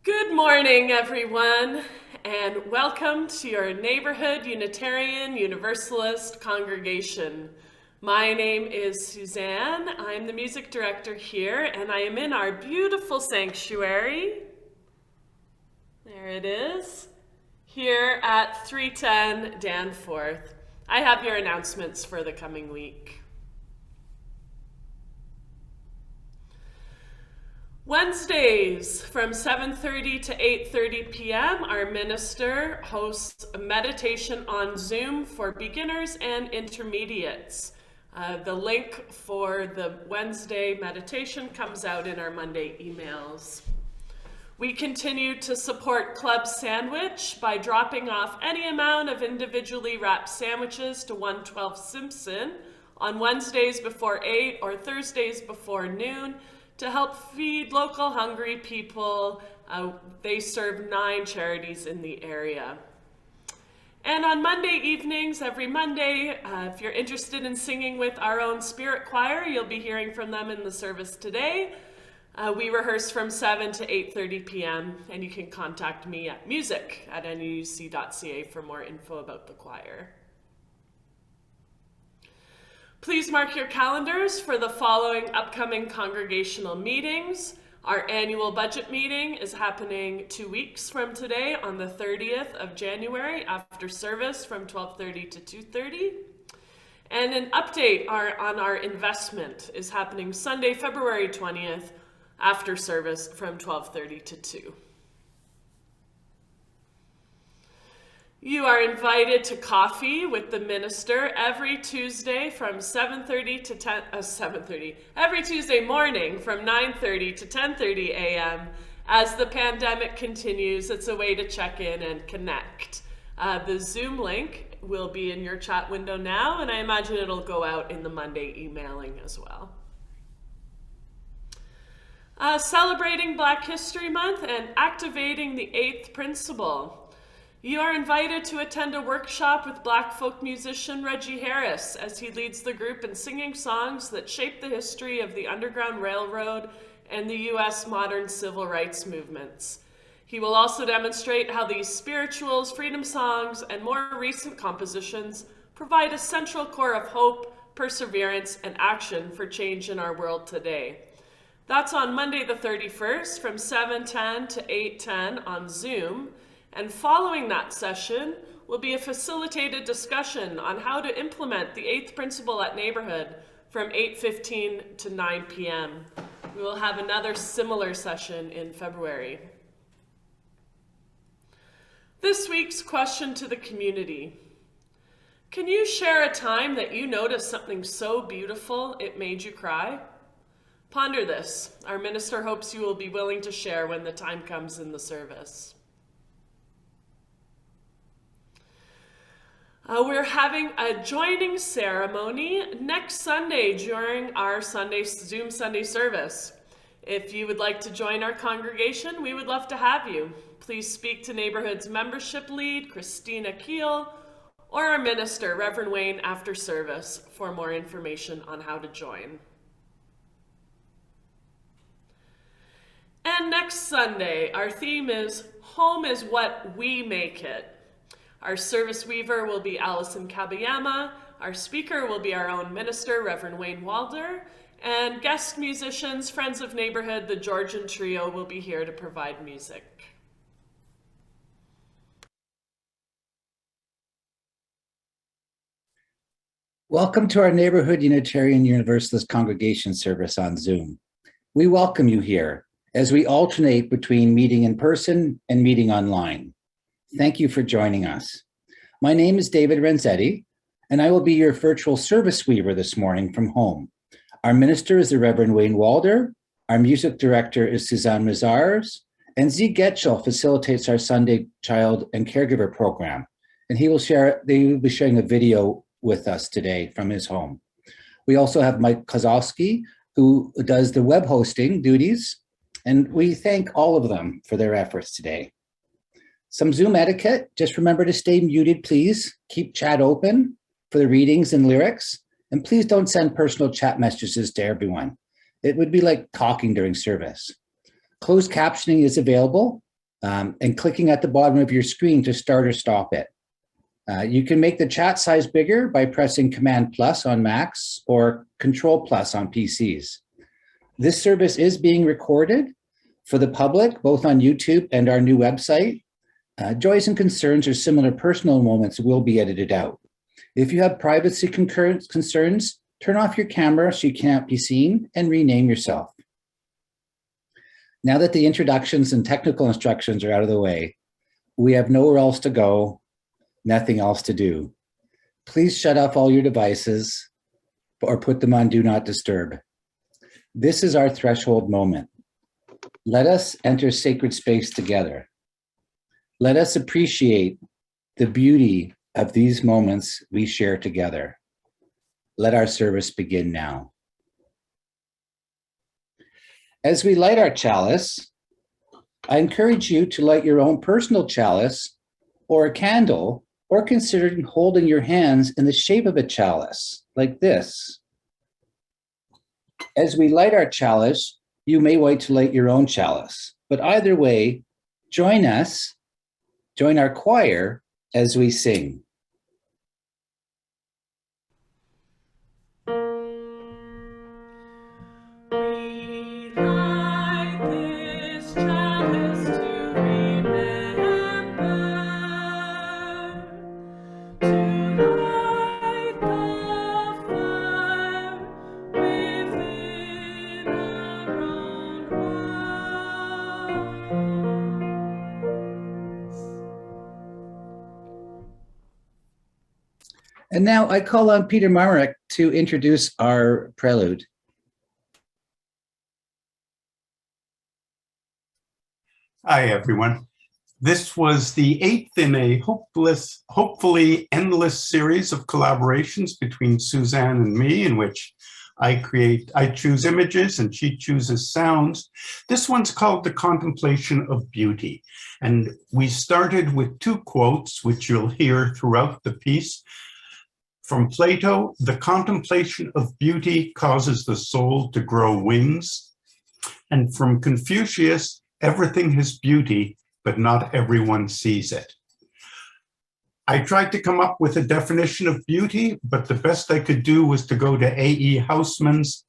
Good morning, everyone, and welcome to your neighborhood Unitarian Universalist congregation. My name is Susanne. I'm the music director here, and I am in our beautiful sanctuary. There it is, here at 310 Danforth. I have your announcements for the coming week. Wednesdays from 7:30 to 8:30 p.m. our minister hosts a meditation on Zoom for beginners and intermediates. The link for the Wednesday meditation comes out in our Monday emails. We continue to support Club Sandwich by dropping off any amount of individually wrapped sandwiches to 112 Simpson on Wednesdays before 8 or Thursdays before noon to help feed local hungry people. They serve 9 charities in the area. And on Monday evenings, every Monday, if you're interested in singing with our own spirit choir, you'll be hearing from them in the service today. We rehearse from 7 to 8:30 p.m. and you can contact me at music@nuc.ca for more info about the choir. Please mark your calendars for the following upcoming congregational meetings. Our annual budget meeting is happening 2 weeks from today on the 30th of January after service from 12:30 to 2:30. And an update on our investment is happening Sunday, February 20th after service from 12:30 to 2. You are invited to coffee with the minister every Tuesday from 7:30 to 7:30. Every Tuesday morning from 9:30 to 10:30 a.m. As the pandemic continues, it's a way to check in and connect. The Zoom link will be in your chat window now, and I imagine it'll go out in the Monday emailing as well. Celebrating Black History Month and activating the 8th principle. You are invited to attend a workshop with Black folk musician Reggie Harris as he leads the group in singing songs that shape the history of the Underground Railroad and the U.S. modern civil rights movements. He will also demonstrate how these spirituals, freedom songs, and more recent compositions provide a central core of hope, perseverance, and action for change in our world today. That's on Monday the 31st from 7:10 to 8:10 on Zoom. And following that session will be a facilitated discussion on how to implement the 8th principle at Neighborhood from 8:15 to 9 p.m. We will have another similar session in February. This week's question to the community. Can you share a time that you noticed something so beautiful it made you cry? Ponder this. Our minister hopes you will be willing to share when the time comes in the service. We're having a joining ceremony next Sunday during our Zoom Sunday service. If you would like to join our congregation, we would love to have you. Please speak to Neighborhood's membership lead, Christina Keel, or our minister, Reverend Wayne, after service for more information on how to join. And next Sunday, our theme is Home is What We Make It. Our service weaver will be Allison Kabayama. Our speaker will be our own minister, Reverend Wayne Walder. And guest musicians, Friends of Neighborhood, the Georgian Trio, will be here to provide music. Welcome to our Neighborhood Unitarian Universalist Congregation service on Zoom. We welcome you here as we alternate between meeting in person and meeting online. Thank you for joining us. My name is David Renzetti, and I will be your virtual service weaver this morning from home. Our minister is the Reverend Wayne Walder, our music director is Susanne Maziarz, and Zee Getchell facilitates our Sunday Child and Caregiver program, and they will be sharing a video with us today from his home. We also have Mike Kosowski, who does the web hosting duties, and we thank all of them for their efforts today. Some Zoom etiquette, just remember to stay muted, please. Keep chat open for the readings and lyrics, and please don't send personal chat messages to everyone. It would be like talking during service. Closed captioning is available, and clicking at the bottom of your screen to start or stop it. You can make the chat size bigger by pressing Command+ on Macs or Control+ on PCs. This service is being recorded for the public, both on YouTube and our new website. Joys and concerns or similar personal moments will be edited out. If you have privacy concerns, turn off your camera so you can't be seen and rename yourself. Now that the introductions and technical instructions are out of the way, we have nowhere else to go, nothing else to do. Please shut off all your devices or put them on Do Not Disturb. This is our threshold moment. Let us enter sacred space together. Let us appreciate the beauty of these moments we share together. Let our service begin now. As we light our chalice, I encourage you to light your own personal chalice or a candle, or consider holding your hands in the shape of a chalice, like this. As we light our chalice, you may wait to light your own chalice, but either way, join us, join our choir as we sing. And now I call on Peter Marek to introduce our prelude. Hi, everyone. This was the 8th in a hopefully endless series of collaborations between Susanne and me, in which I choose images and she chooses sounds. This one's called The Contemplation of Beauty. And we started with 2 quotes, which you'll hear throughout the piece. From Plato, the contemplation of beauty causes the soul to grow wings. And from Confucius, everything has beauty, but not everyone sees it. I tried to come up with a definition of beauty, but the best I could do was to go to A.E. Housman's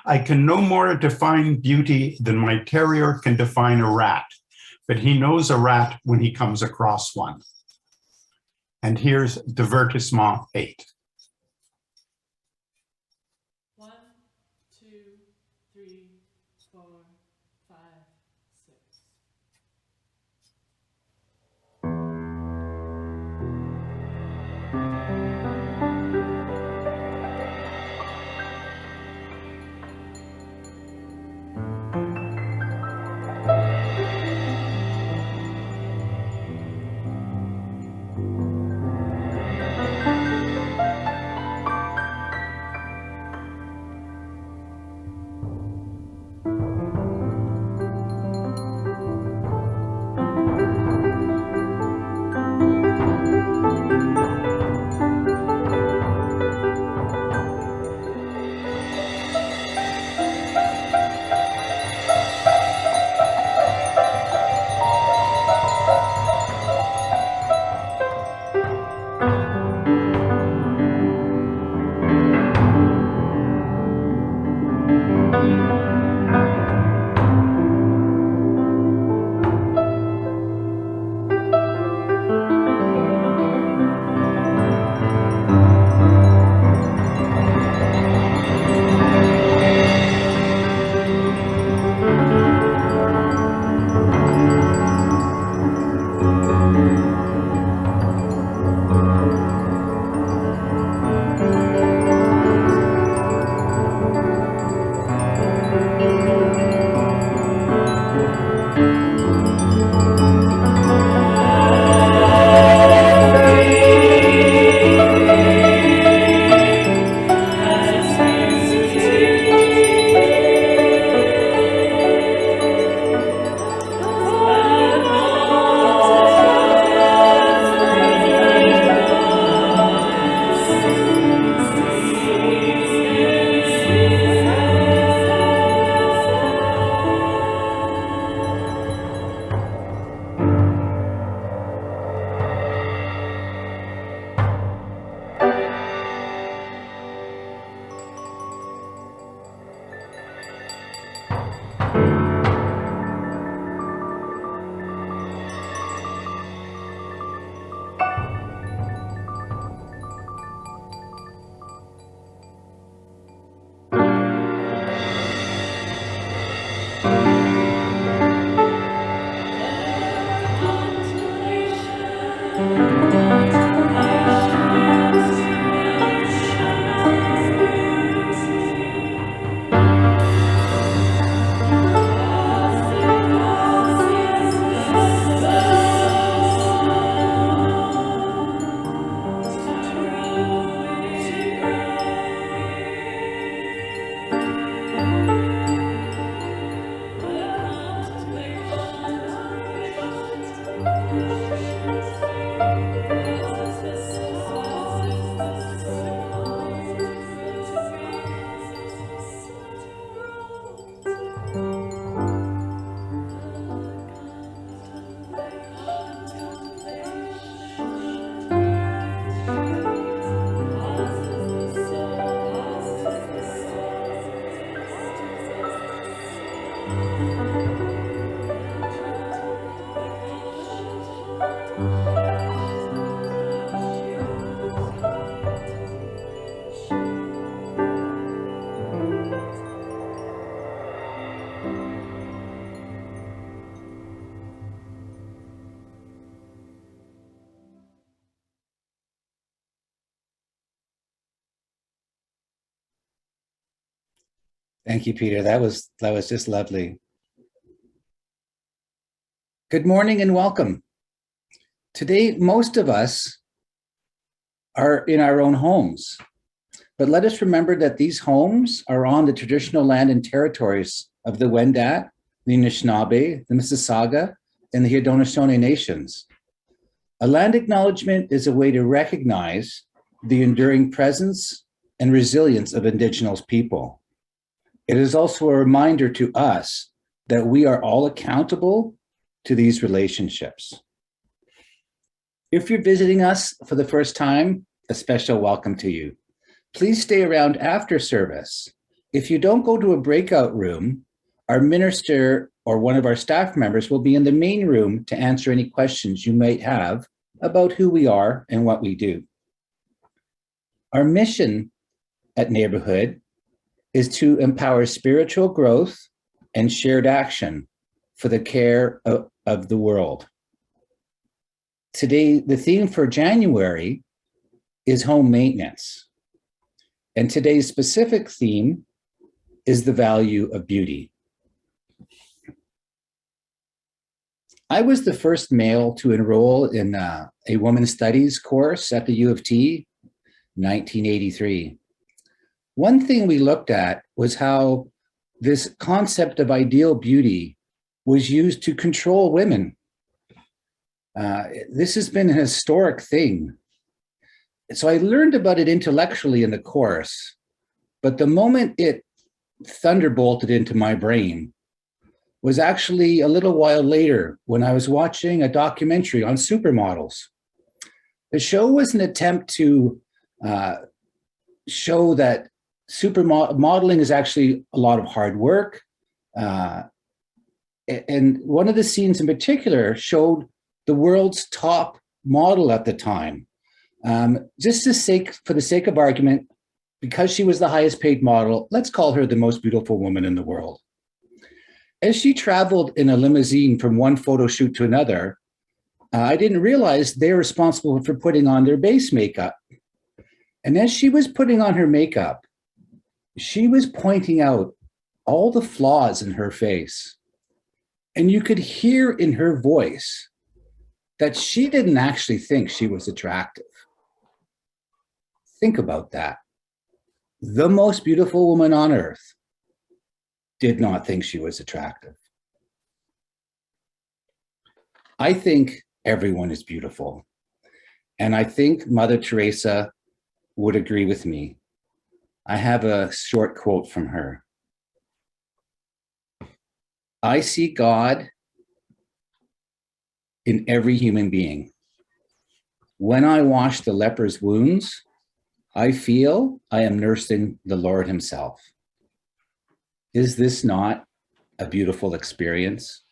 "I can no more define beauty than my terrier can define a rat, but he knows a rat when he comes across one." And here's Divertissement 8. 1, 2, 3, 4, 5, 6. Thank you, Peter. That was just lovely. Good morning and welcome. Today, most of us are in our own homes, but let us remember that these homes are on the traditional land and territories of the Wendat, the Anishinaabe, the Mississauga, and the Haudenosaunee nations. A land acknowledgement is a way to recognize the enduring presence and resilience of Indigenous people. It is also a reminder to us that we are all accountable to these relationships. If you're visiting us for the first time, a special welcome to you. Please stay around after service. If you don't go to a breakout room, our minister or one of our staff members will be in the main room to answer any questions you might have about who we are and what we do. Our mission at Neighborhood is to empower spiritual growth and shared action for the care of the world. Today, the theme for January is home maintenance. And today's specific theme is the value of beauty. I was the first male to enroll in a women's studies course at the U of T, 1983. One thing we looked at was how this concept of ideal beauty was used to control women. This has been a historic thing. So I learned about it intellectually in the course, but the moment it thunderbolted into my brain was actually a little while later when I was watching a documentary on supermodels. The show was an attempt to show that supermodeling is actually a lot of hard work. And one of the scenes in particular showed the world's top model at the time. Just for the sake of argument, because she was the highest paid model, let's call her the most beautiful woman in the world. As she traveled in a limousine from one photo shoot to another, I didn't realize they're responsible for putting on their base makeup. And as she was putting on her makeup, she was pointing out all the flaws in her face. And you could hear in her voice that she didn't actually think she was attractive. Think about that. The most beautiful woman on earth did not think she was attractive. I think everyone is beautiful. And I think Mother Teresa would agree with me. I have a short quote from her. I see God in every human being. When I wash the leper's wounds, I feel I am nursing the Lord himself. Is this not a beautiful experience?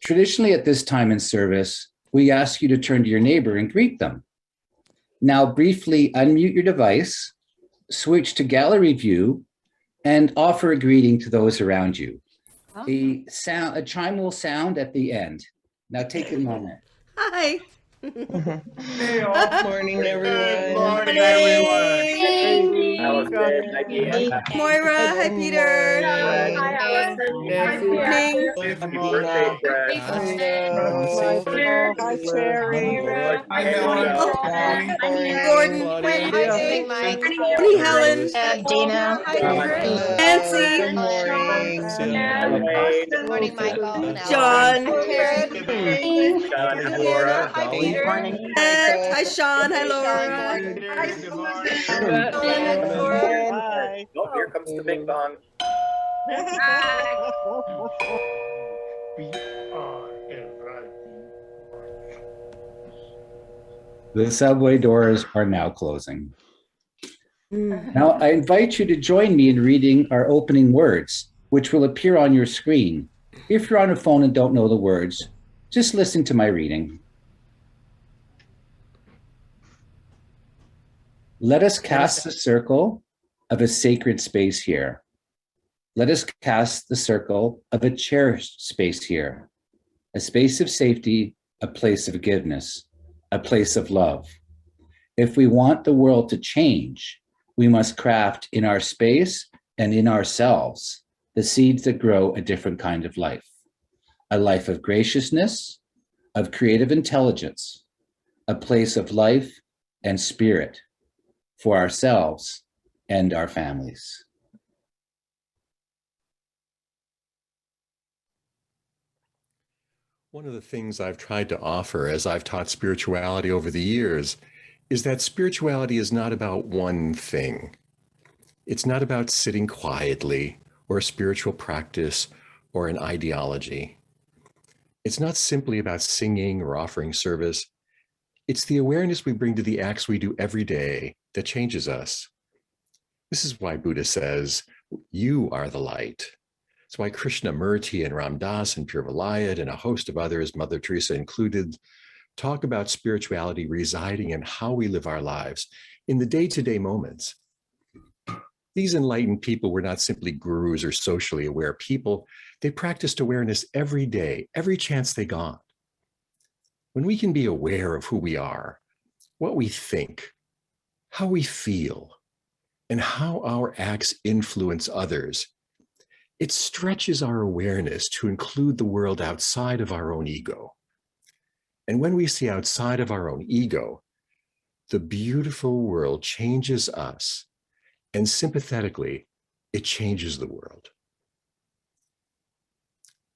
Traditionally, at this time in service, we ask you to turn to your neighbor and greet them. Now, briefly unmute your device, switch to gallery view, and offer a greeting to those around you. A chime will sound at the end. Now take a moment. Hi. Hey, all. Morning, everyone. Good morning, everyone. Moira, hi Peter. Hi, Allison. Nancy. Hi, Hi, Cherry. Hi, Helen. Gordon. Claudia. Mike. Hey, Helen. Dana. Nancy. Good morning. Good morning, Michael. John. Hi, Laura. Dolly. Hi, Sean. Hi, Laura. Hi, Susan. Hi. Oh, here comes the big bong. The subway doors are now closing. Now, I invite you to join me in reading our opening words, which will appear on your screen. If you're on a phone and don't know the words, just listen to my reading. Let us cast the circle of a sacred space here. Let us cast the circle of a cherished space here, a space of safety, a place of forgiveness, a place of love. If we want the world to change, we must craft in our space and in ourselves the seeds that grow a different kind of life, a life of graciousness, of creative intelligence, a place of life and spirit for ourselves and our families. One of the things I've tried to offer as I've taught spirituality over the years is that spirituality is not about one thing. It's not about sitting quietly or a spiritual practice or an ideology. It's not simply about singing or offering service. It's the awareness we bring to the acts we do every day that changes us. This is why Buddha says, you are the light. It's why Krishnamurti and Ram Dass and Pure Vilayat and a host of others, Mother Teresa included, talk about spirituality residing in how we live our lives in the day-to-day moments. These enlightened people were not simply gurus or socially aware people. They practiced awareness every day, every chance they got. When we can be aware of who we are, what we think, how we feel, and how our acts influence others, it stretches our awareness to include the world outside of our own ego. And when we see outside of our own ego, the beautiful world changes us, and sympathetically, it changes the world.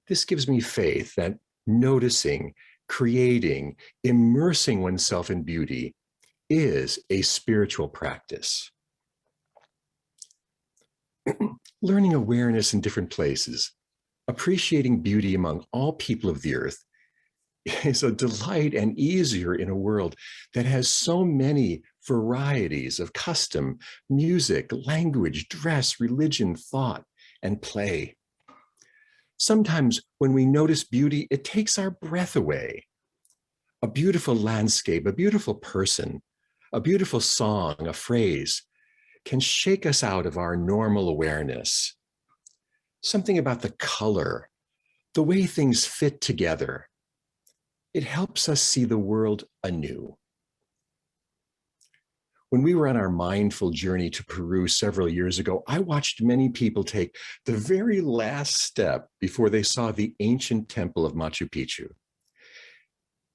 This gives me faith that noticing, creating, immersing oneself in beauty is a spiritual practice. Learning awareness in different places, appreciating beauty among all people of the earth is a delight and easier in a world that has so many varieties of custom, music, language, dress, religion, thought, and play. Sometimes when we notice beauty, it takes our breath away. A beautiful landscape, a beautiful person, a beautiful song, a phrase can shake us out of our normal awareness. Something about the color, the way things fit together, it helps us see the world anew. When we were on our mindful journey to Peru several years ago, I watched many people take the very last step before they saw the ancient temple of Machu Picchu.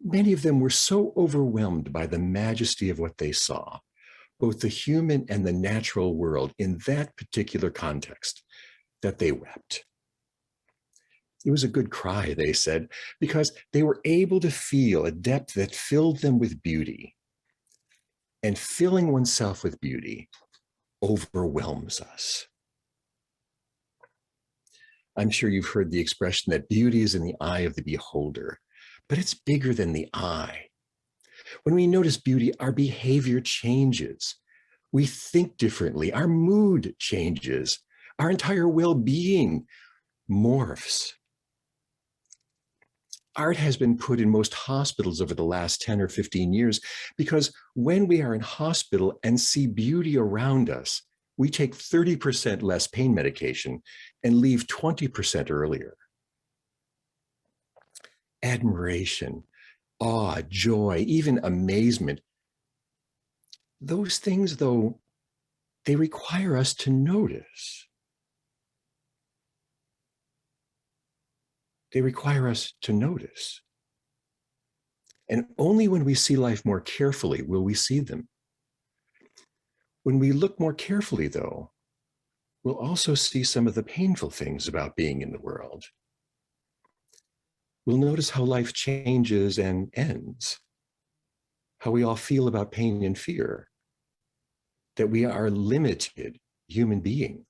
Many of them were so overwhelmed by the majesty of what they saw, both the human and the natural world in that particular context, that they wept. It was a good cry, they said, because they were able to feel a depth that filled them with beauty. And filling oneself with beauty overwhelms us. I'm sure you've heard the expression that beauty is in the eye of the beholder, but it's bigger than the eye. When we notice beauty, our behavior changes. We think differently. Our mood changes. Our entire well-being morphs. Art has been put in most hospitals over the last 10 or 15 years because when we are in hospital and see beauty around us, we take 30% less pain medication and leave 20% earlier. Admiration, awe, joy, even amazement. Those things, though, they require us to notice. They require us to notice. And only when we see life more carefully will we see them. When we look more carefully, though, we'll also see some of the painful things about being in the world. We'll notice how life changes and ends, how we all feel about pain and fear, that we are limited human beings.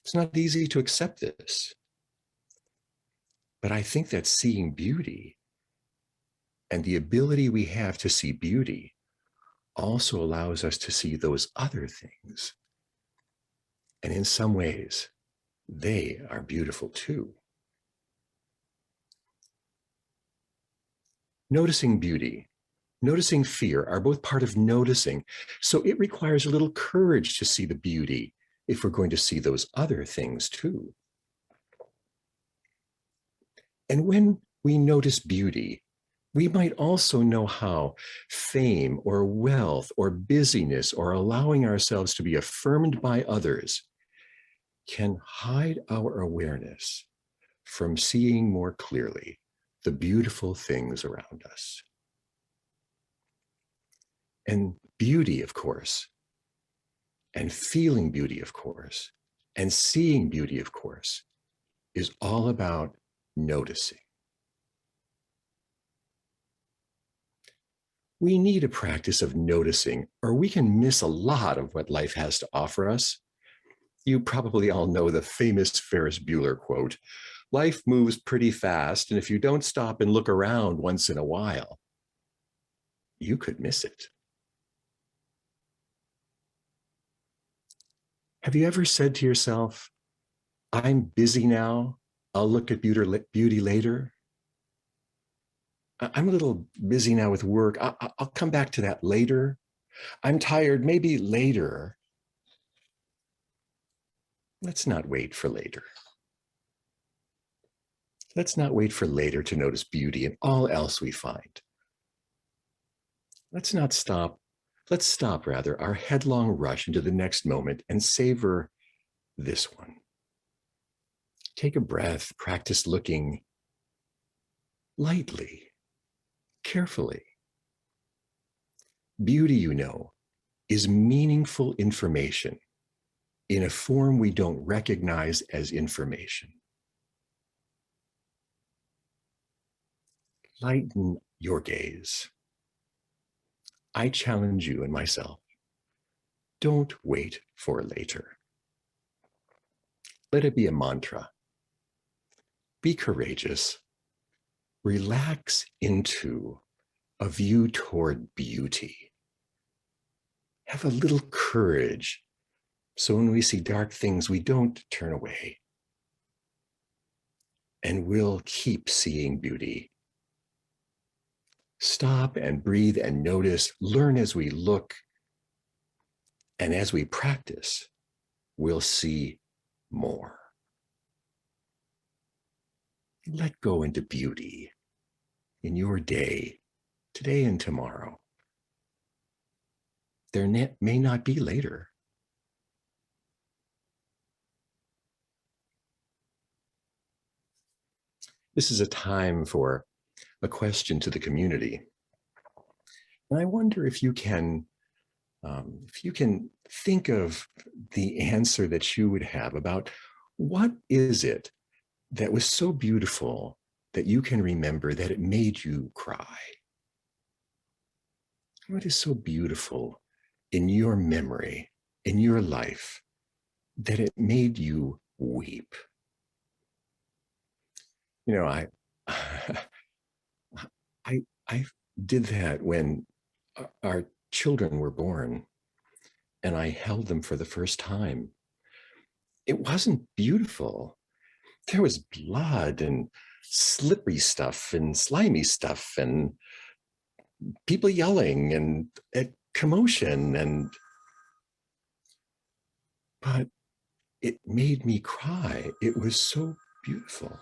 It's not easy to accept this. But I think that seeing beauty and the ability we have to see beauty also allows us to see those other things. And in some ways, they are beautiful too. Noticing beauty, noticing fear are both part of noticing. So it requires a little courage to see the beauty if we're going to see those other things too. And when we notice beauty, we might also know how fame or wealth or busyness or allowing ourselves to be affirmed by others can hide our awareness from seeing more clearly the beautiful things around us. And beauty, of course, and feeling beauty, of course, and seeing beauty, of course, is all about noticing. We need a practice of noticing, or we can miss a lot of what life has to offer us. You probably all know the famous Ferris Bueller quote, Life moves pretty fast, and if you don't stop and look around once in a while, you could miss it. Have you ever said to yourself, I'm busy now, I'll look at beauty later? I'm a little busy now with work, I'll come back to that later. I'm tired, maybe later. Let's not wait for later. Let's not wait for later to notice beauty in all else we find. Let's stop rather our headlong rush into the next moment and savor this one. Take a breath, practice looking lightly, carefully. Beauty, you know, is meaningful information in a form we don't recognize as information. Lighten your gaze. I challenge you and myself. Don't wait for later. Let it be a mantra. Be courageous. Relax into a view toward beauty. Have a little courage so when we see dark things, we don't turn away. And we'll keep seeing beauty. Stop and breathe and notice, learn as we look. And as we practice, we'll see more. Let go into beauty in your day, today and tomorrow. There may not be later. This is a time for a question to the community. And I wonder if you can think of the answer that you would have about what is it that was so beautiful that you can remember that it made you cry? What is so beautiful in your memory, in your life, that it made you weep? You know, I did that when our children were born and I held them for the first time. It wasn't beautiful. There was blood and slippery stuff and slimy stuff and people yelling and commotion, but it made me cry. It was so beautiful.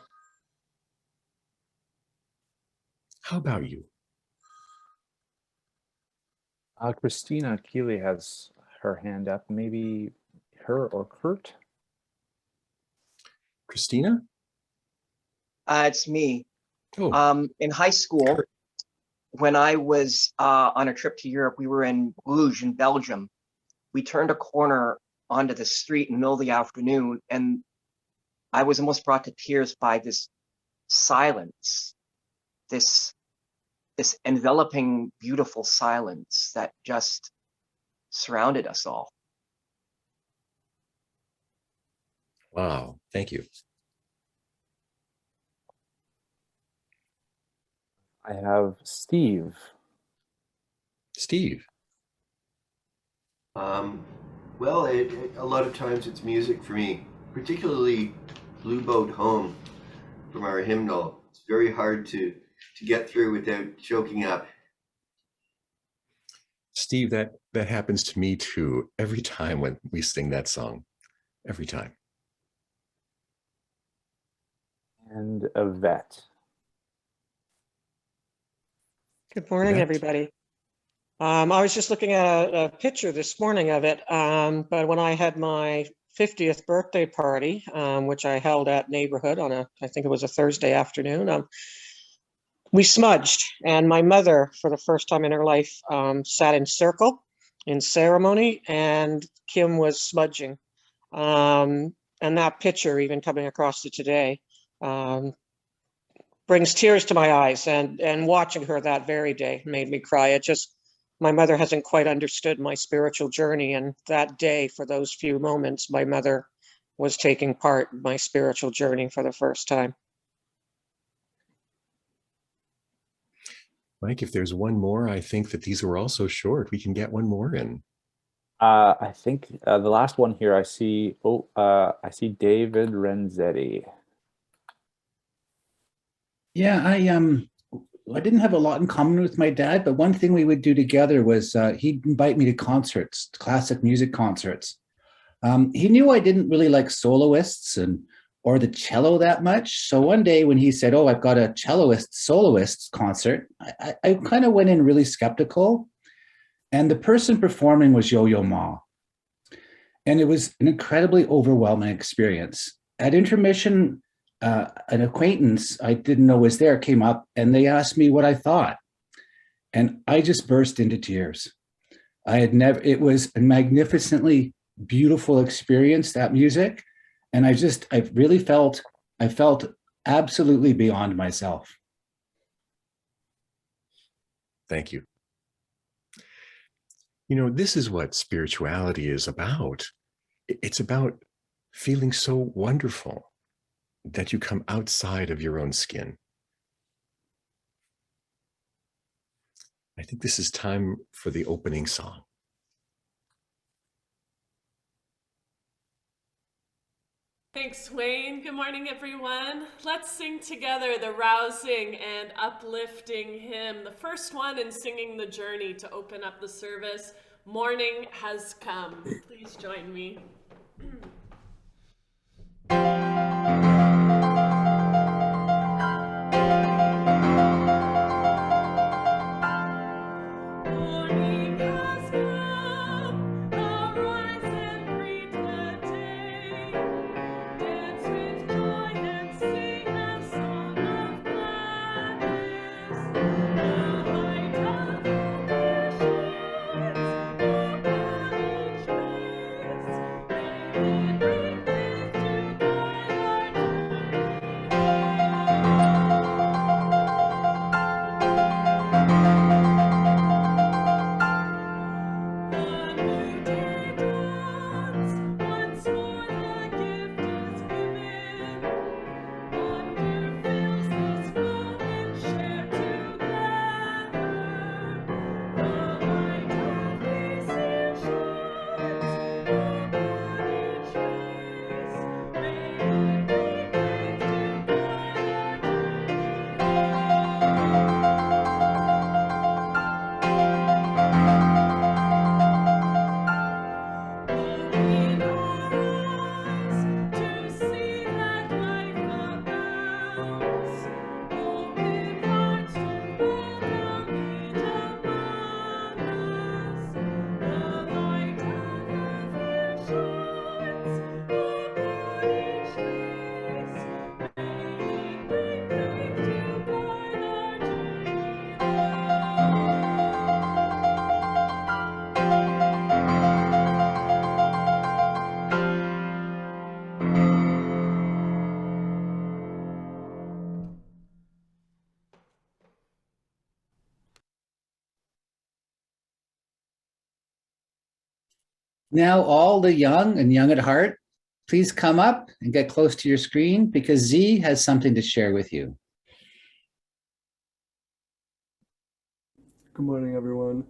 How about you? Christina Keeley has her hand up. Maybe her or Kurt? Christina? It's me. Oh. In high school, Kurt. When I was on a trip to Europe, we were in Bruges in Belgium. We turned a corner onto the street in the middle of the afternoon, and I was almost brought to tears by this silence, this enveloping, beautiful silence that just surrounded us all. Wow, thank you. I have Steve. Steve. Well, a lot of times it's music for me, particularly Blue Boat Home from our hymnal. It's very hard to get through without choking up. Steve, that happens to me too, every time when we sing that song, every time. And Yvette. Good morning, everybody. I was just looking at a picture this morning of it, but when I had my 50th birthday party, which I held at Neighborhood on I think it was a Thursday afternoon, we smudged, and my mother, for the first time in her life, sat in circle in ceremony, and Kim was smudging. And that picture, even coming across to today, brings tears to my eyes, and watching her that very day made me cry. My mother hasn't quite understood my spiritual journey, and that day, for those few moments, my mother was taking part in my spiritual journey for the first time. Mike, if there's one more, I think that these were also short. We can get one more in. I think the last one here I see. I see David Renzetti. Yeah, I didn't have a lot in common with my dad, but one thing we would do together was he'd invite me to concerts, classic music concerts. He knew I didn't really like soloists or the cello that much. So one day when he said, "Oh, I've got a soloist concert," I kind of went in really skeptical. And the person performing was Yo-Yo Ma. And it was an incredibly overwhelming experience. At intermission, an acquaintance I didn't know was there came up and they asked me what I thought. And I just burst into tears. It was a magnificently beautiful experience, that music. And I felt absolutely beyond myself. Thank you. You know, this is what spirituality is about. It's about feeling so wonderful that you come outside of your own skin. I think this is time for the opening song. Thanks, Wayne. Good morning, everyone. Let's sing together the rousing and uplifting hymn, the first one in Singing the Journey to open up the service, Morning Has Come. Please join me. Now, all the young and young at heart, please come up and get close to your screen because Zee has something to share with you. Good morning, everyone.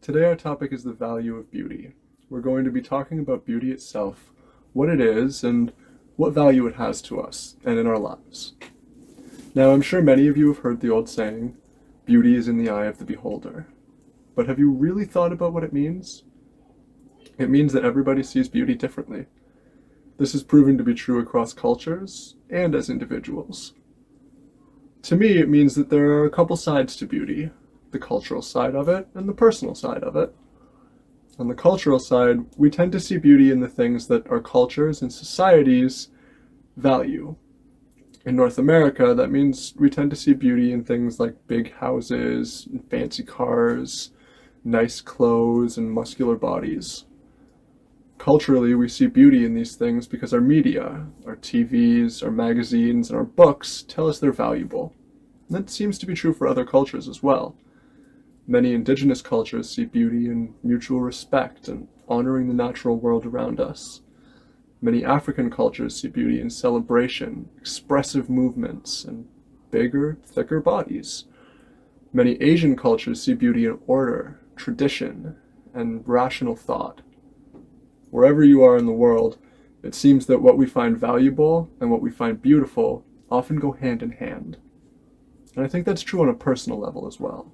Today our topic is the value of beauty. We're going to be talking about beauty itself, what it is, and what value it has to us and in our lives. Now, I'm sure many of you have heard the old saying, beauty is in the eye of the beholder. But have you really thought about what it means? It means that everybody sees beauty differently. This is proven to be true across cultures and as individuals. To me, it means that there are a couple sides to beauty, the cultural side of it and the personal side of it. On the cultural side, we tend to see beauty in the things that our cultures and societies value. In North America, that means we tend to see beauty in things like big houses, and fancy cars, nice clothes, and muscular bodies. Culturally, we see beauty in these things because our media, our TVs, our magazines, and our books tell us they're valuable. And that seems to be true for other cultures as well. Many indigenous cultures see beauty in mutual respect and honoring the natural world around us. Many African cultures see beauty in celebration, expressive movements, and bigger, thicker bodies. Many Asian cultures see beauty in order, tradition, and rational thought. Wherever you are in the world, it seems that what we find valuable and what we find beautiful often go hand in hand. And I think that's true on a personal level as well.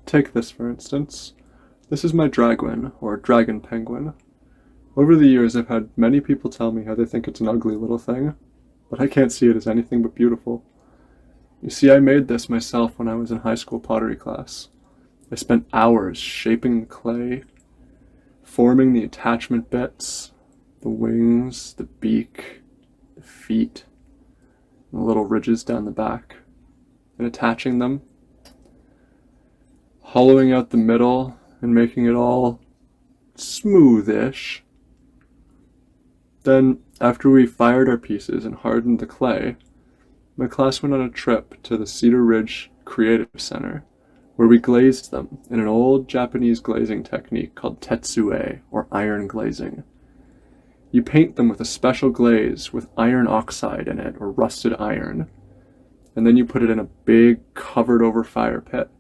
Take this, for instance. This is my dragon, or dragon penguin. Over the years, I've had many people tell me how they think it's an ugly little thing, but I can't see it as anything but beautiful. You see, I made this myself when I was in high school pottery class. I spent hours shaping the clay, forming the attachment bits, the wings, the beak, the feet, and the little ridges down the back, and attaching them, hollowing out the middle, and making it all smoothish. Then, after we fired our pieces and hardened the clay, my class went on a trip to the Cedar Ridge Creative Center, where we glazed them in an old Japanese glazing technique called tetsue, or iron glazing. You paint them with a special glaze with iron oxide in it, or rusted iron, and then you put it in a big covered over fire pit.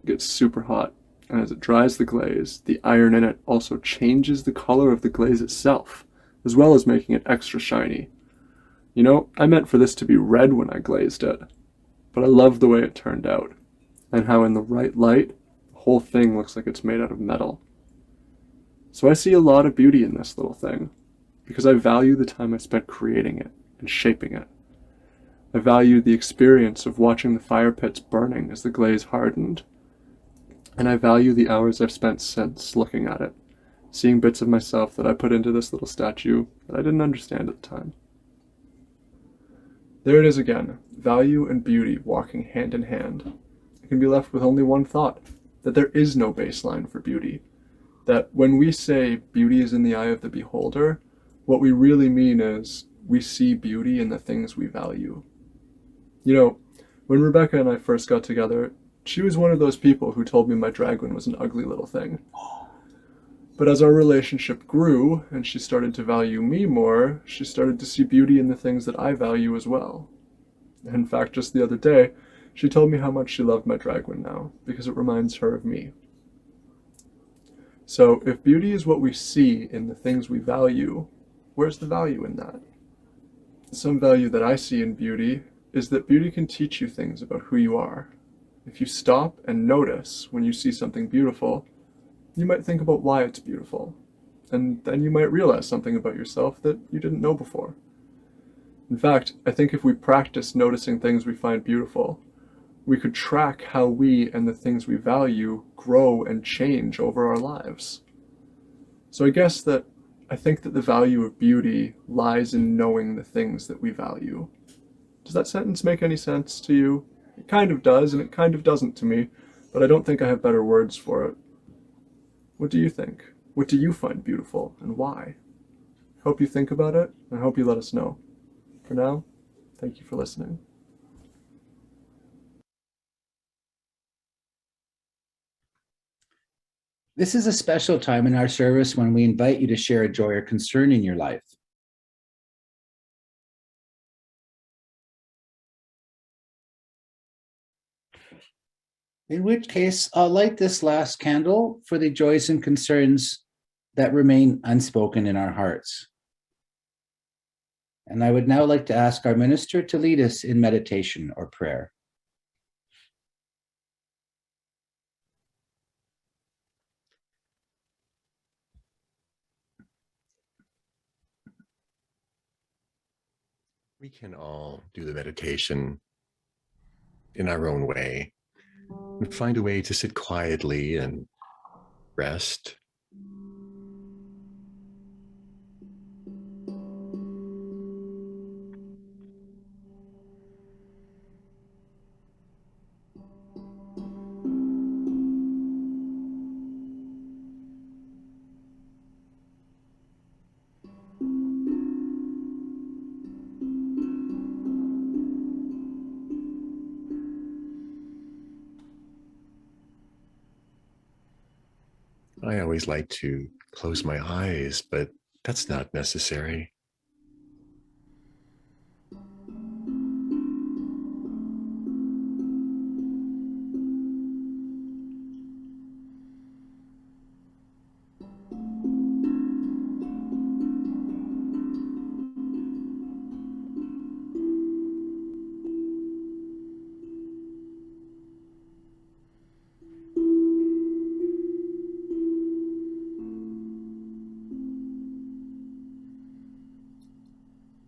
It gets super hot, and as it dries the glaze, the iron in it also changes the color of the glaze itself, as well as making it extra shiny. You know, I meant for this to be red when I glazed it, but I love the way it turned out, and how in the right light, the whole thing looks like it's made out of metal. So I see a lot of beauty in this little thing, because I value the time I spent creating it and shaping it. I value the experience of watching the fire pits burning as the glaze hardened, and I value the hours I've spent since looking at it, seeing bits of myself that I put into this little statue that I didn't understand at the time. There it is again, value and beauty walking hand in hand. I can be left with only one thought, that there is no baseline for beauty. That when we say beauty is in the eye of the beholder, what we really mean is we see beauty in the things we value. You know, when Rebecca and I first got together, she was one of those people who told me my dragon was an ugly little thing. But as our relationship grew and she started to value me more, she started to see beauty in the things that I value as well. In fact, just the other day, she told me how much she loved my dragon now, because it reminds her of me. So if beauty is what we see in the things we value, where's the value in that? Some value that I see in beauty is that beauty can teach you things about who you are. If you stop and notice when you see something beautiful, you might think about why it's beautiful, and then you might realize something about yourself that you didn't know before. In fact, I think if we practice noticing things we find beautiful, we could track how we and the things we value grow and change over our lives. So I guess that I think that the value of beauty lies in knowing the things that we value. Does that sentence make any sense to you? It kind of does, and it kind of doesn't to me, but I don't think I have better words for it. What do you think? What do you find beautiful, and why? I hope you think about it, and I hope you let us know. For now, thank you for listening. This is a special time in our service when we invite you to share a joy or concern in your life. In which case, I'll light this last candle for the joys and concerns that remain unspoken in our hearts. And I would now like to ask our minister to lead us in meditation or prayer. We can all do the meditation in our own way and find a way to sit quietly and rest. I always like to close my eyes, but That's not necessary.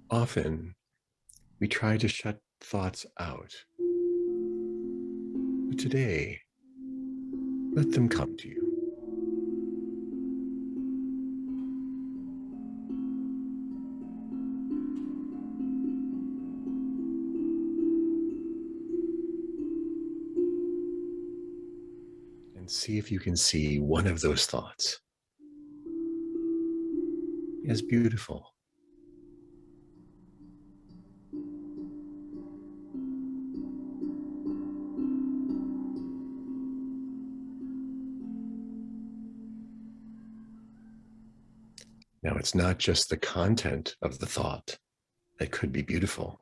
Often, we try to shut thoughts out. But today, let them come to you. And see if you can see one of those thoughts as beautiful. Now, it's not just the content of the thought that could be beautiful.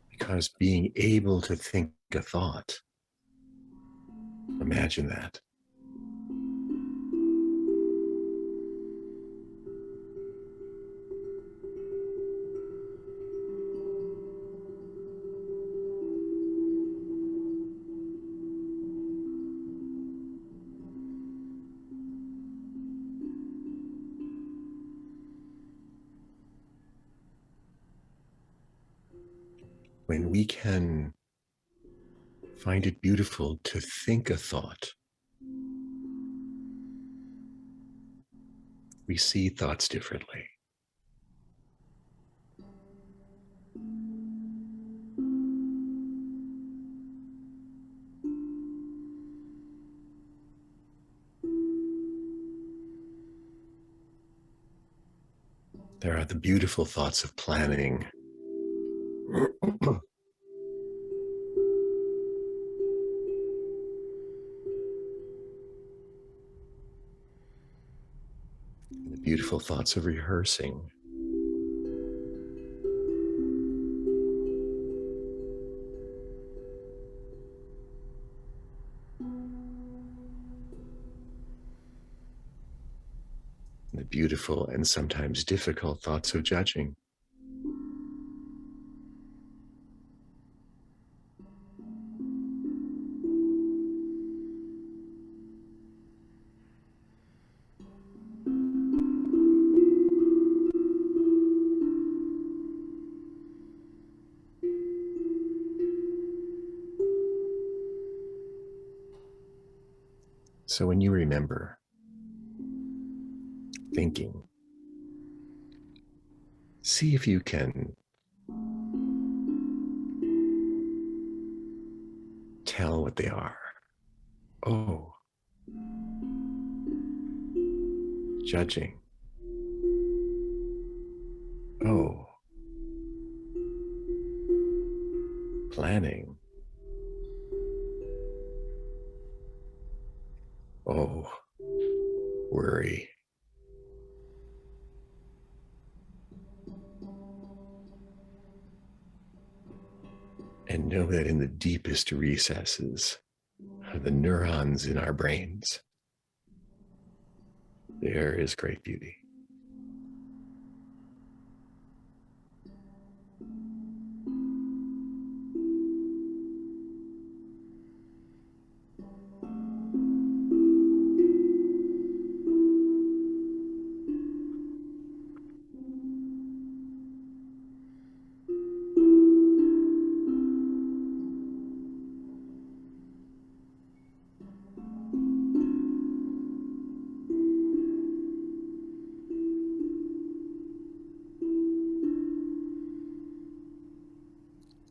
Because being able to think a thought, imagine that. When we can find it beautiful to think a thought, we see thoughts differently. There are the beautiful thoughts of planning. The beautiful thoughts of rehearsing. The beautiful and sometimes difficult thoughts of judging. So when you remember thinking, see if you can tell what they are. Oh, judging. Oh, planning. Oh, worry. And know that in the deepest recesses of the neurons in our brains, there is great beauty.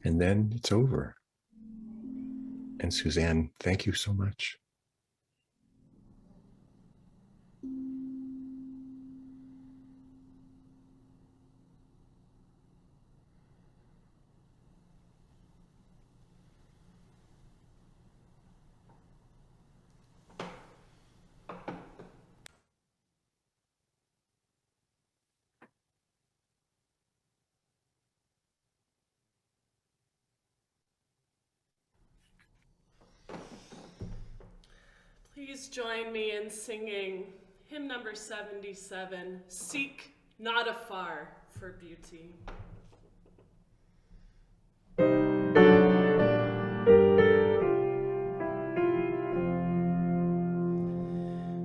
And then it's over. And Susanne, thank you so much. Please join me in singing hymn number 77, Seek Not Afar for Beauty.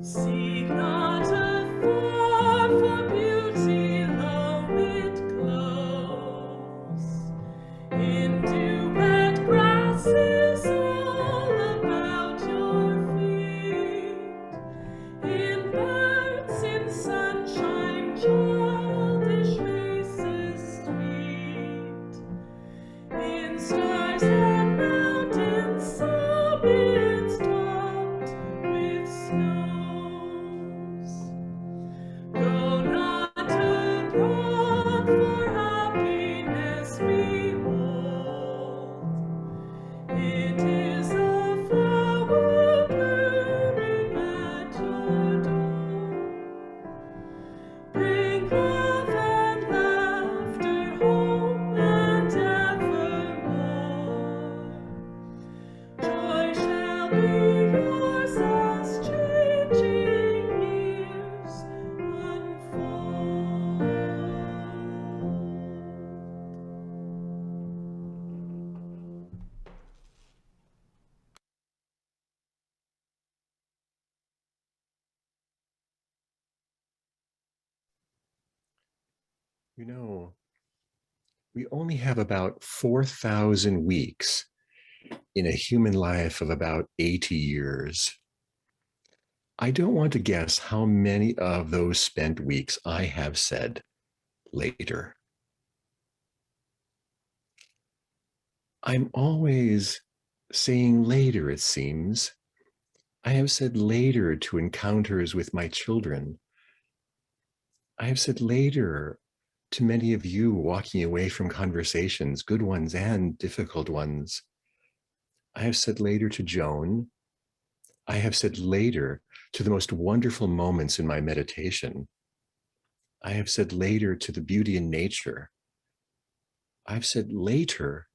Seek not afar for beauty, lo, it glows in dew-wet grasses all about your feet, in birds in sunshine, childish faces sweet, in stars and mountains, summits topped with snows. Go not abroad for happiness, behold. It is a flower blooming at your door. Bring love and laughter home and evermore. Joy shall be yours as changing years unfold. You know, we only have about 4,000 weeks in a human life of about 80 years. I don't want to guess how many of those spent weeks I have said later. I'm always saying later, it seems. I have said later to encounters with my children. I have said later to many of you walking away from conversations, good ones and difficult ones. I have said later to Joan. I have said later to the most wonderful moments in my meditation. I have said later to the beauty in nature. I've said later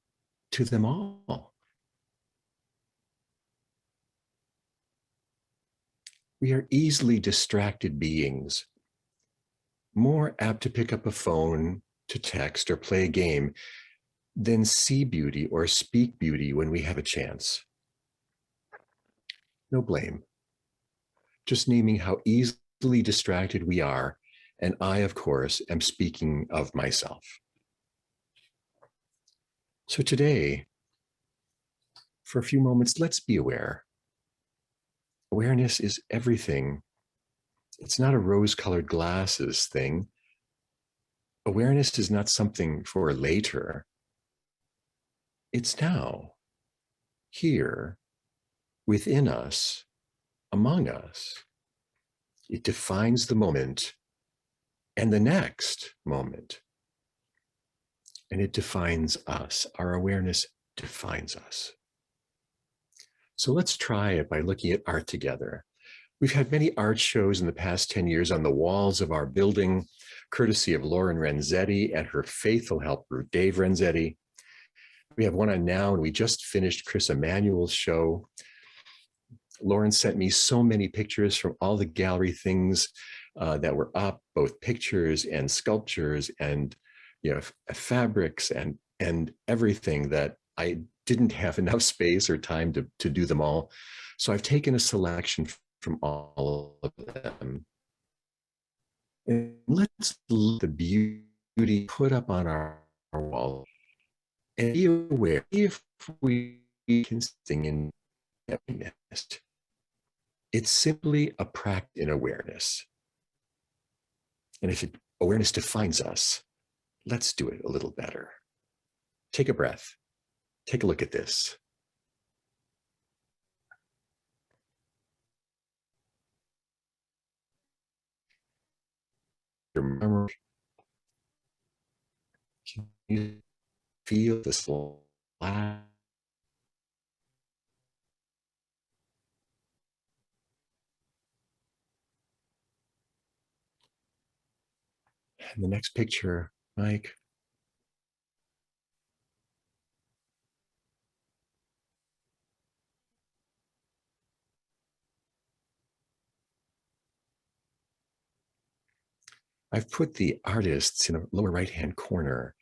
to them all. We are easily distracted beings, more apt to pick up a phone, to text or play a game than see beauty or speak beauty when we have a chance. No blame. Just naming how easily distracted we are. And I, of course, am speaking of myself. So today, for a few moments, let's be aware. Awareness is everything. It's not a rose-colored glasses thing. Awareness is not something for later. It's now, here, within us, among us. It defines the moment and the next moment. And it defines us. Our awareness defines us. So let's try it by looking at art together. We've had many art shows in the past 10 years on the walls of our building, courtesy of Lauren Renzetti and her faithful helper, Dave Renzetti. We have one on now, and we just finished Chris Emanuel's show. Lauren sent me so many pictures from all the gallery things that were up, both pictures and sculptures and fabrics and everything that I didn't have enough space or time to do them all. So I've taken a selection from all of them. And let's look at the beauty put up on our wall and be aware if we can sing in happiness. It's simply a practice in awareness. And if awareness defines us, let's do it a little better. Take a breath. Take a look at this. Remember, can you feel the slack? And the next picture, Mike. I've put the artists in the lower right-hand corner,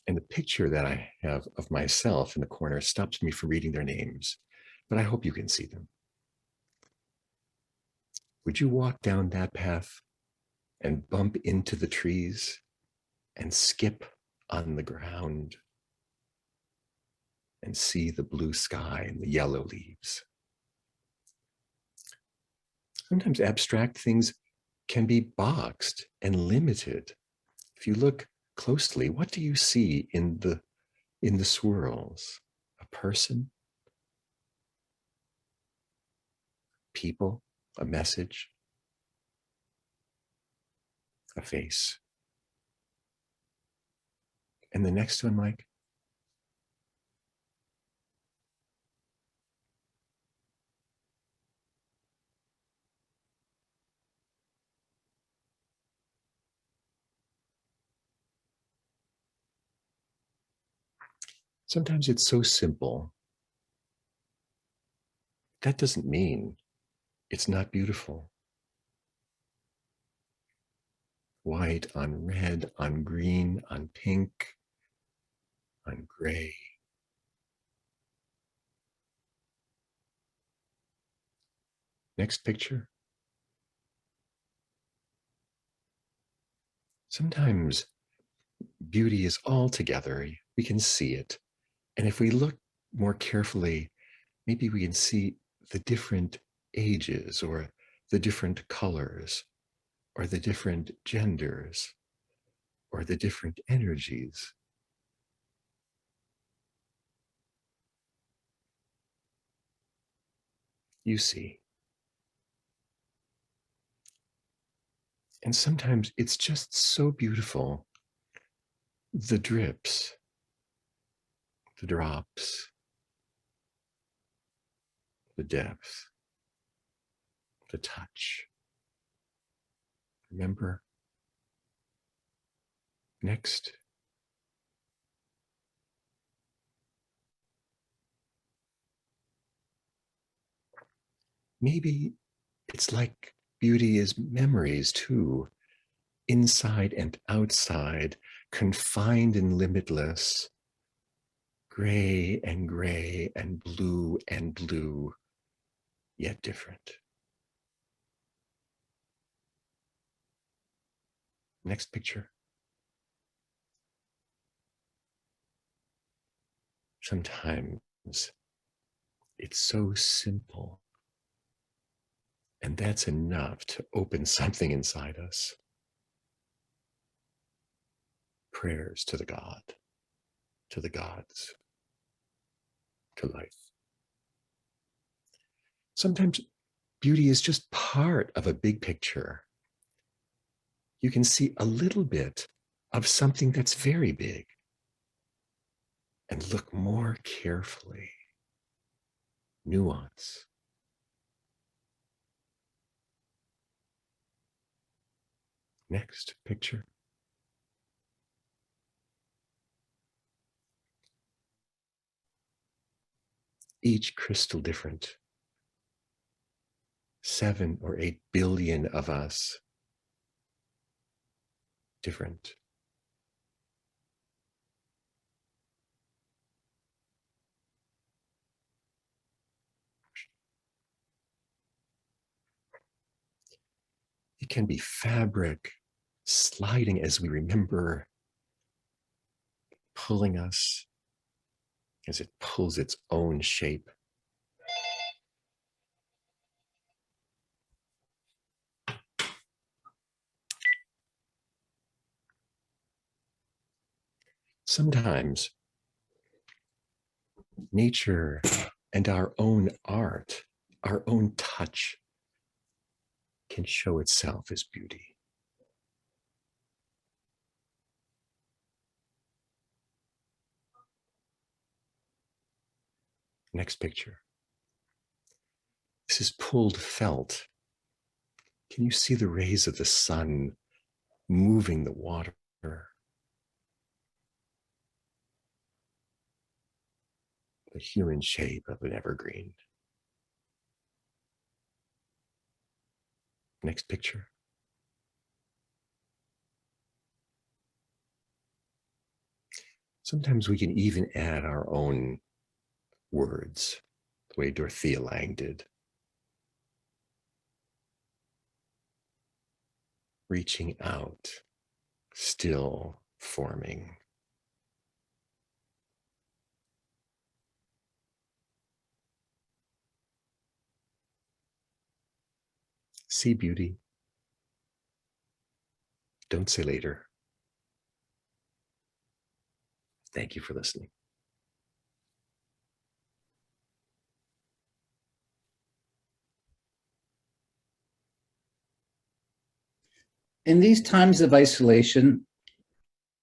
and the picture that I have of myself in the corner stops me from reading their names, but I hope you can see them. Would you walk down that path and bump into the trees and skip on the ground and see the blue sky and the yellow leaves? Sometimes abstract things can be boxed and limited. If you look closely, what do you see in the swirls? A person, people, a message, a face. And the next one, Mike? Sometimes it's so simple. That doesn't mean it's not beautiful. White on red, on green, on pink, on gray. Next picture. Sometimes beauty is all together. We can see it. And if we look more carefully, maybe we can see the different ages or the different colors or the different genders or the different energies. You see. And sometimes it's just so beautiful. The drips, the drops, the depth, the touch. Remember? Next. Maybe it's like beauty is memories too, inside and outside, confined and limitless, gray and blue, yet different. Next picture. Sometimes it's so simple, and that's enough to open something inside us. Prayers to the God, to the gods, to life. Sometimes beauty is just part of a big picture. You can see a little bit of something that's very big and look more carefully. Nuance. Next picture. Each crystal different. 7 or 8 billion of us different. It can be fabric sliding as we remember, pulling us as it pulls its own shape. Sometimes nature and our own art, our own touch can show itself as beauty. Next picture. This is pulled felt. Can you see the rays of the sun moving the water? The human shape of an evergreen. Next picture. Sometimes we can even add our own words, the way Dorothea Lange did. Reaching out, still forming. See beauty. Don't say later. Thank you for listening. In these times of isolation,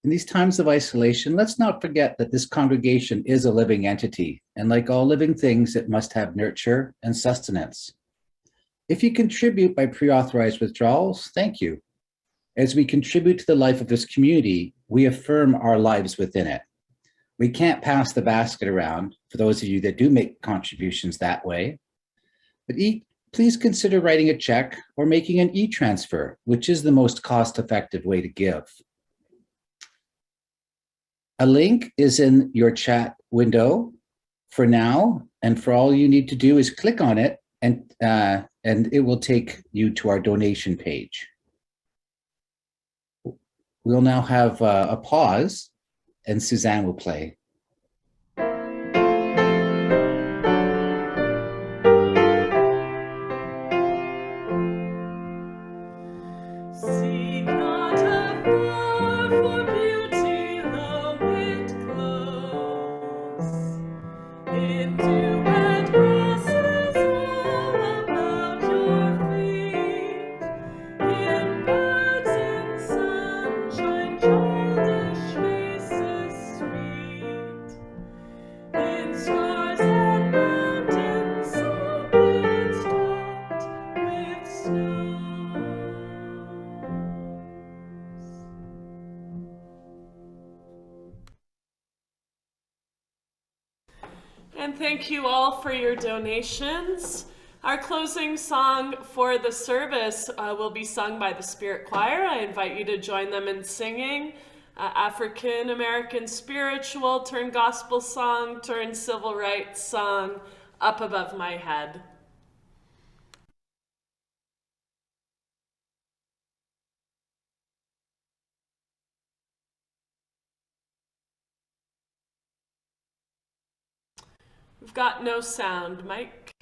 let's not forget that this congregation is a living entity, and like all living things, it must have nurture and sustenance. If you contribute by pre-authorized withdrawals, thank you. As we contribute to the life of this community, we affirm our lives within it. We can't pass the basket around for those of you that do make contributions that way, but please consider writing a check or making an e-transfer, which is the most cost-effective way to give. A link is in your chat window for now, and for all you need to do is click on it, and it will take you to our donation page. We'll now have a pause, and Susanne will play. Seek not afar for beauty, lo it close. In dew and grasses all about your feet, in birds in sunshine, childish faces sweet, in stars and mountains so bed-stocked with snows. And thank you all for your donations. Our closing song for the service will be sung by the Spirit Choir. I invite you to join them in singing. African American spiritual, turn gospel song, turn civil rights song, Up Above My Head. We've got no sound, Mike.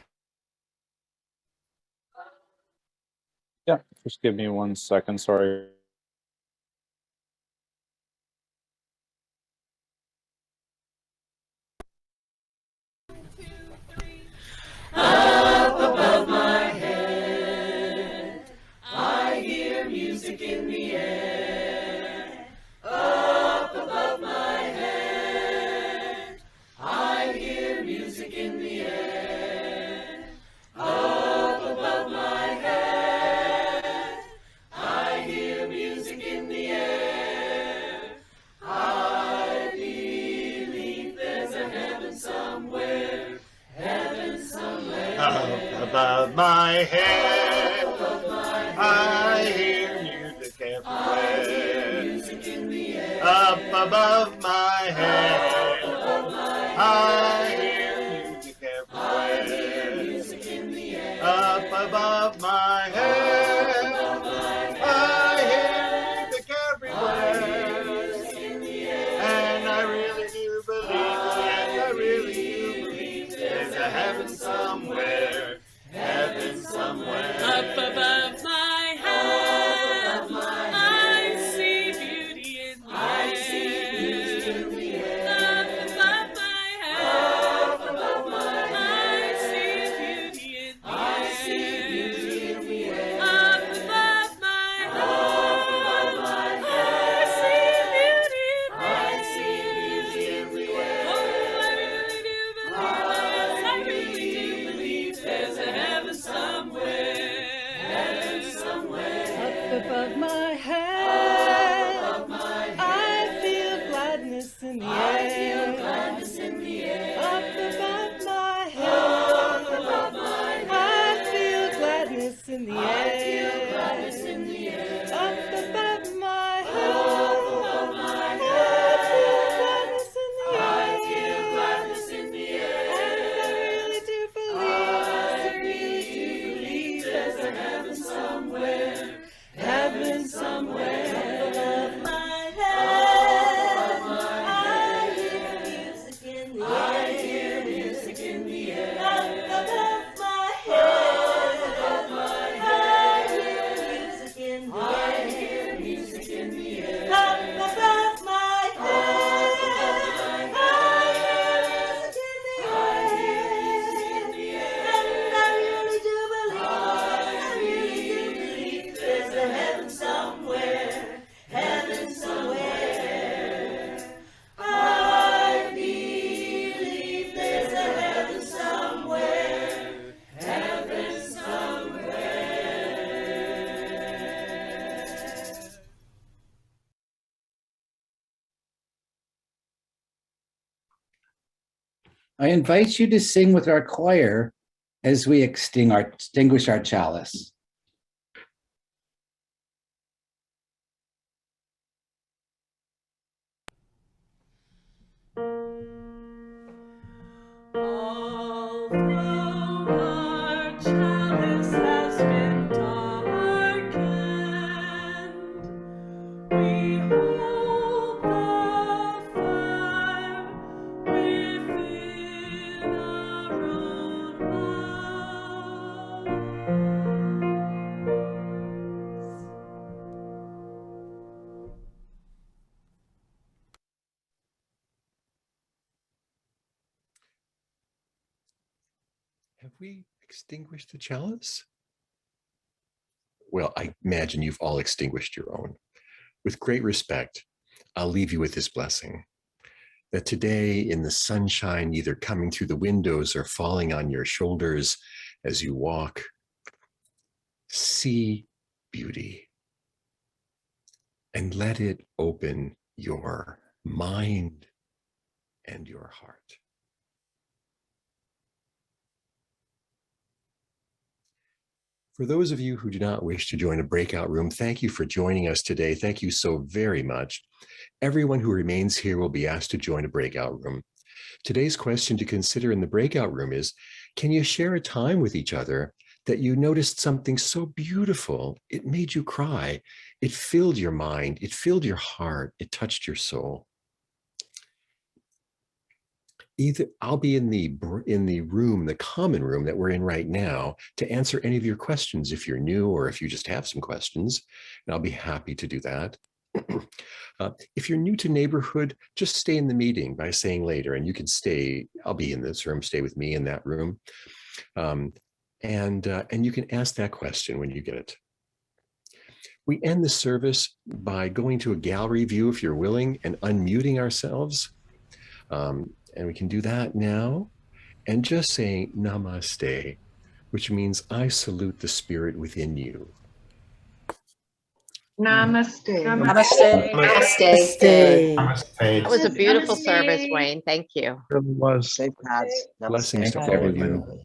Yeah, just give me 1 second, sorry. Up above my head, I hear music in the air. Up above my head, I hear music in the air. Up above my head, I hear music in the air. I believe there's a heaven somewhere. Heaven somewhere. Up above my head, I hear music everywhere. Up above my head, I hear music everywhere. Up above my head, I hear music everywhere. And I really do believe, yes, I really do believe there's a heaven somewhere, heaven somewhere. Up above my head, I see beauty in the air. Up above my head, I see beauty in the air. Up above my head, I see beauty in the air. Oh, I really do believe, yes, I really do believe there's a heaven somewhere. Heaven somewhere. Up above my head, I feel gladness in the air. Up above my head, I feel gladness in the air. Up above my head, I feel gladness in I invite you to sing with our choir as we extinguish our chalice. Although our chalice has been darkened, we hold the fire within our own hearts. Have we extinguished the chalice? Well, I imagine you've all extinguished your own. With great respect, I'll leave you with this blessing, that today in the sunshine, either coming through the windows or falling on your shoulders as you walk, see beauty and let it open your mind and your heart. For those of you who do not wish to join a breakout room, thank you for joining us today. Thank you so very much. Everyone who remains here will be asked to join a breakout room. Today's question to consider in the breakout room is, can you share a time with each other that you noticed something so beautiful, it made you cry, it filled your mind, it filled your heart, it touched your soul? Either I'll be in the room, the common room that we're in right now, to answer any of your questions if you're new or if you just have some questions, and I'll be happy to do that. If you're new to neighborhood, just stay in the meeting by saying later, and you can stay. I'll be in this room. Stay with me in that room, and you can ask that question when you get it. We end the service by going to a gallery view if you're willing and unmuting ourselves. And we can do that now, and just saying namaste, which means I salute the spirit within you. Namaste. Namaste. Namaste. That was a beautiful service, Wayne. Thank you. Safe paths. Namaste. Blessings to Thanks, all of everyone. you.